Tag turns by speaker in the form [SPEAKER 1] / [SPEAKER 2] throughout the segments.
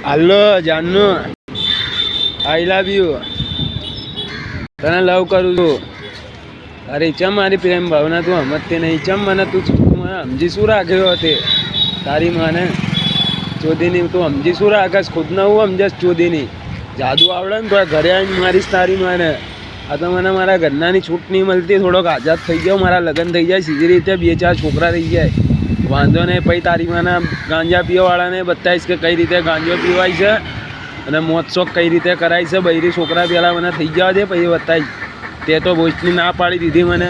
[SPEAKER 1] Hello Janu, I love you. તને લવ કરું છું. અરે ચમ મારી પ્રેમ ભાવના તું સમજતી નહીં. ચમ મને તું સમજી શું રાખ્યો તે તારી માને ચોદીની? તું સમજી શું રાખસ? ખુદને હું સમજસ ચોદીની? જાદુ આવડે ને તો ઘરે આવીને મારીશ તારી માને. આ તો મને મારા ઘરનાની છૂટ નહીં મળતી. થોડોક આઝાદ થઈ જાઓ, મારા લગ્ન થઈ જાય સીધી રીતે, 2-4 છોકરા થઈ જાય, વાંધો નહીં. પછી તારી માના ગાંજા પીવાવાળાને બતાવીશ કે કઈ રીતે ગાંજો પીવાય છે અને મોજશોખ કઈ રીતે કરાય છે. બૈરી છોકરા પહેલાં મને થઈ જવા દે, પછી બતાવીશ. તે તો ભોજની ના પાડી દીધી મને.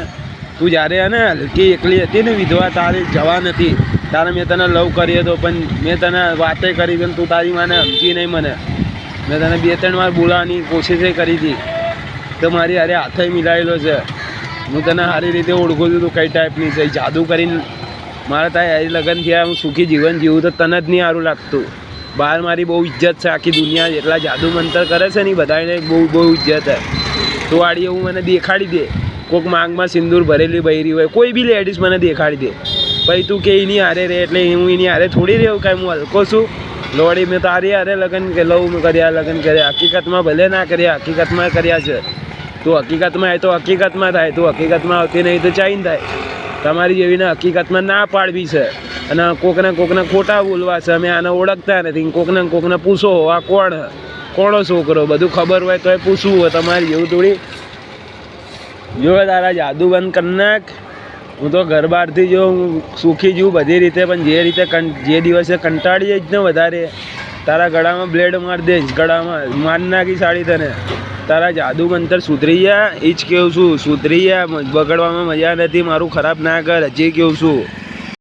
[SPEAKER 1] તું જ્યારે ને હલકી એકલી હતી ને વિધવા, તારે જવા નથી. તારે મેં તને લવ કર્યો હતો, પણ મેં તને વાતે કરી હતી, તું તારી માને સમજી નહીં મને. મેં તને 2-3 વાર બોલાવવાની કોશિશ કરી હતી, તો મારી હારે હાથે મિલાયેલો છે. હું તને સારી રીતે ઓળખું છું તું કઈ ટાઈપની છે. જાદુ કરીને મારા તારી હારી લગ્ન થયા, હું સુખી જીવન જીવું તો તને જ નહીં સારું લાગતું. બહાર મારી બહુ ઇજ્જત છે, આખી દુનિયા જેટલા જાદુ મંતર કરે છે ને બધાને બહુ ઇજ્જત છે. તો વાળી એવું મને દેખાડી દે. કોઈક માંગમાં સિંદૂર ભરેલી બૈરી હોય, કોઈ બી લેડીઝ મને દેખાડી દે. પછી તું કે એની હારે રહે એટલે હું એની હારે થોડી રહ્યું, કાંઈ હું હલકો છું? લોડી મેં તારી હારે લગ્ન લવ કર્યા, લગ્ન કર્યા. હકીકતમાં ભલે ના કર્યા, હકીકતમાં કર્યા છે. તું હકીકતમાં આવે તો હકીકતમાં થાય, તું હકીકતમાં આવતી નહીં તો ચાઈન થાય. તમારી જેવીને હકીકતમાં ના પાડવી છે અને કોકને ખોટા બોલવા છે. અમે આને ઓળખતા નથી. કોકને પૂછો આ કોણો છોકરો, બધું ખબર હોય તો એ પૂછવું હોય. તમારી જેવું થોડી જો તારા જાદુ બંધ કરી નાખ. હું તો ઘર બહારથી જો હું સુખી જઉં બધી રીતે, પણ જે દિવસે કંટાળી જઈશ ને વધારે, તારા ગળામાં બ્લેડ મારી દઈશ. ગળામાં માર નાખી સાડી તને. તારા જાદુ મંતર સુધરી ગયા, એ જ કહું છું. સુધરી ગયા, બગડવામાં મજા નથી. મારું ખરાબ ના કર, હજી કહું છું.